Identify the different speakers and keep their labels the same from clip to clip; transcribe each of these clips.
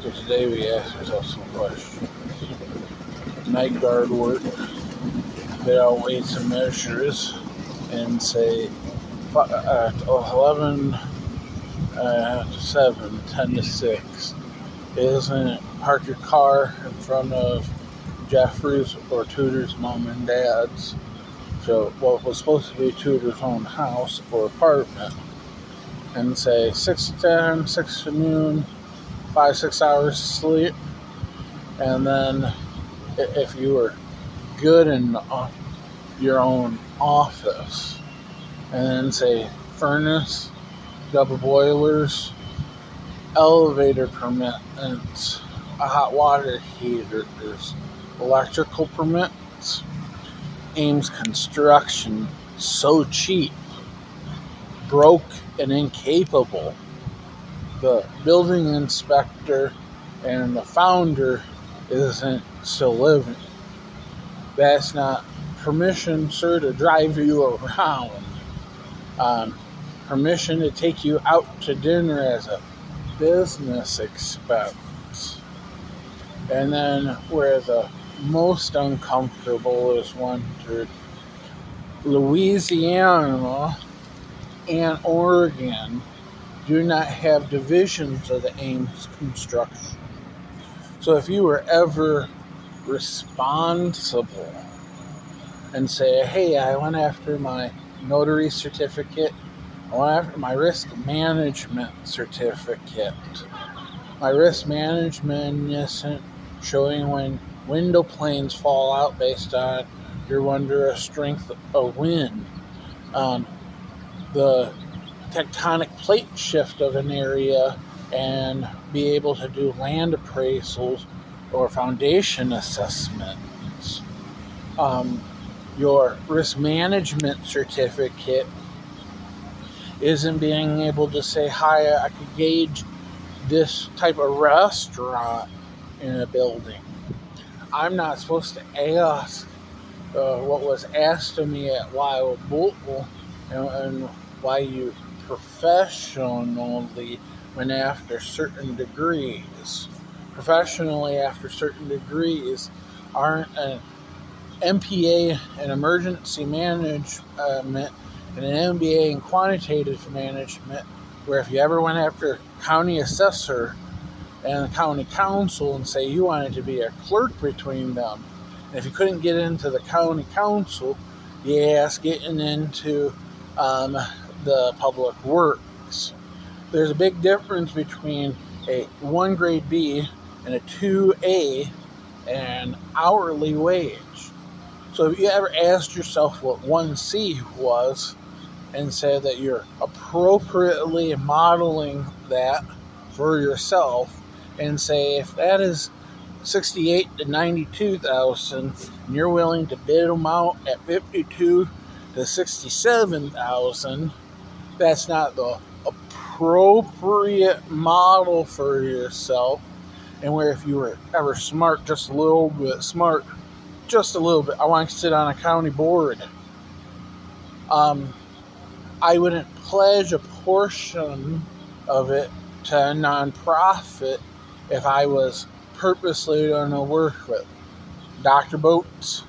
Speaker 1: So today we ask ourselves some questions. Night guard work, bid out weights and measures, and say 11 to 7, 10 to 6. Isn't park your car in front of Jeffrey's or Tudor's mom and dad's. So what was supposed to be Tudor's own house or apartment. And say 6 to 10, 6 to noon, 5-6 hours of sleep. And then if you were good in your own office, and then say furnace, double boilers, elevator permits, a hot water heater, electrical permits, Ames Construction, so cheap, broke and incapable. The building inspector and the founder isn't still living. That's not permission, sir, to drive you around. Permission to take you out to dinner as a business expense. And then where the most uncomfortable is wondered, Louisiana and Oregon do not have divisions of the Ames Construction. So if you were ever responsible and say, hey, I went after my notary certificate, I went after my risk management certificate. My risk management isn't showing when window planes fall out based on you're under a strength of wind. The tectonic plate shift of an area and be able to do land appraisals or foundation assessments. Your risk management certificate isn't being able to say, hi, I could gauge this type of restaurant in a building. I'm not supposed to ask what was asked of me at Wild Bull and why you professionally went after certain degrees. Professionally after certain degrees aren't an MPA in emergency management and an MBA in quantitative management, where if you ever went after county assessor and the county council and say you wanted to be a clerk between them, and if you couldn't get into the county council, you asked getting into the public works. There's a big difference between a 1 grade B and a 2A and hourly wage. So if you ever asked yourself what 1C was and said that you're appropriately modeling that for yourself and say if that is 68 to 92,000 and you're willing to bid them out at 52 to 67,000, that's not the appropriate model for yourself. And where if you were ever smart, just a little bit, I want to sit on a county board. I wouldn't pledge a portion of it to a nonprofit if I was purposely going to work with Dr. Boats.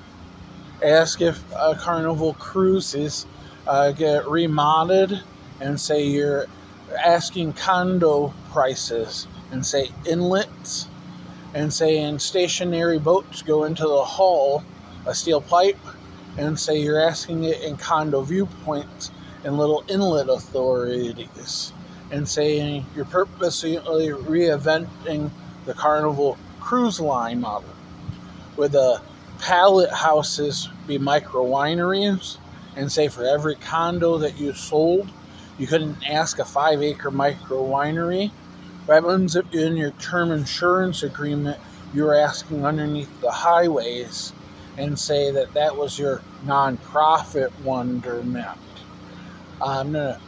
Speaker 1: Ask if Carnival Cruises get remodded and say you're asking condo prices and say inlets and say in stationary boats go into the hull a steel pipe and say you're asking it in condo viewpoints and little inlet authorities and saying you're purposely reinventing the Carnival Cruise Line model where the pallet houses be micro wineries and say for every condo that you sold you couldn't ask a 5-acre micro winery. That means if in your term insurance agreement you were asking underneath the highways and say that was your nonprofit wonderment. I'm going to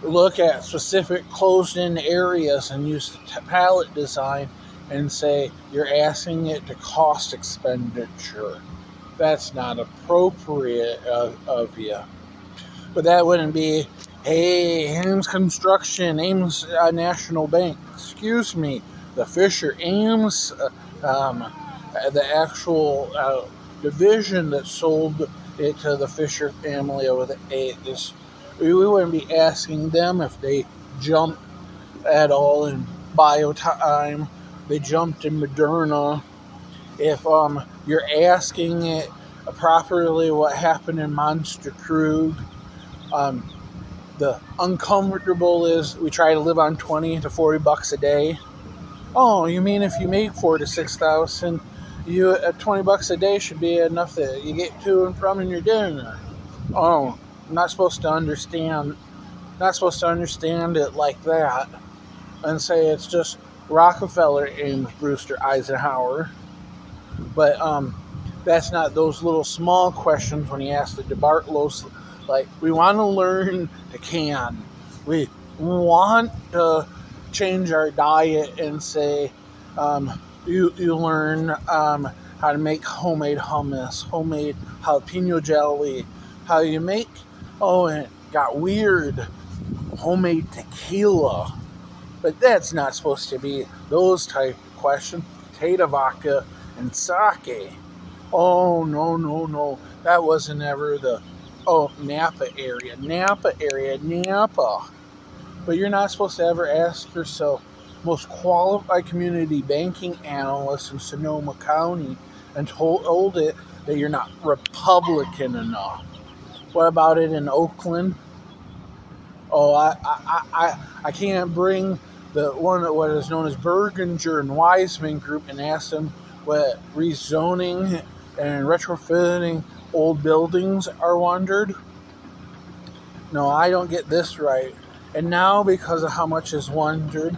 Speaker 1: look at specific closed-in areas and use the pallet design and say you're asking it to cost expenditure. That's not appropriate of you. But that wouldn't be, hey, Ames Construction, Ames National Bank, excuse me, the Fisher Ames, the actual division that sold it to the Fisher family over the ages. We wouldn't be asking them if they jumped at all in biotime. They jumped in Moderna. If you're asking it properly what happened in Monster Krug, the uncomfortable is we try to live on $20 to $40 a day. Oh, you mean if you make $4,000 to $6,000, you $20 a day should be enough that you get to and from in your dinner? Oh, I'm not supposed to understand. Not supposed to understand it like that, and say it's just Rockefeller aimed Brewster Eisenhower. But that's not those little small questions when you ask the DeBartlos. Like, we want to learn to can. We want to change our diet and say, you learn how to make homemade hummus, homemade jalapeno jelly, how you make, and it got weird, homemade tequila. But that's not supposed to be those type of questions. Potato vodka and sake. Oh, no. That wasn't ever the, Napa area. But you're not supposed to ever ask yourself, most qualified community banking analyst in Sonoma County, and told it that you're not Republican enough. What about it in Oakland? Oh, I can't bring the one that what is known as Berginger and Wiseman group and ask them what rezoning and retrofitting old buildings are wondered. No, I don't get this right. And now, because of how much is wondered,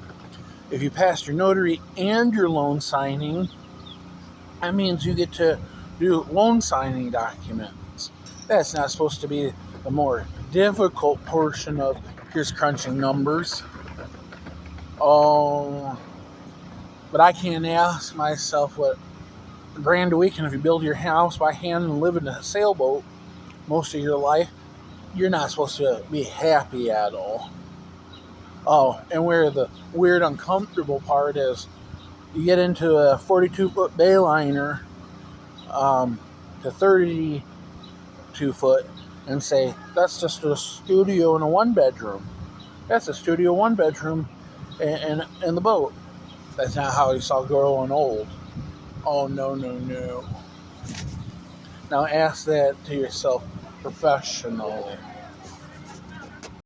Speaker 1: if you pass your notary and your loan signing, that means you get to do loan signing documents. That's not supposed to be the more difficult portion of here's crunching numbers. Oh, but I can't ask myself what $1,000 a week, and if you build your house by hand and live in a sailboat most of your life, you're not supposed to be happy at all. Oh, and where the weird, uncomfortable part is, you get into a 42-foot Bayliner to 32-foot and say, that's just a studio and a one-bedroom. That's a studio one-bedroom and the boat. That's not how you saw growing old. Oh, no. Now ask that to yourself professionally.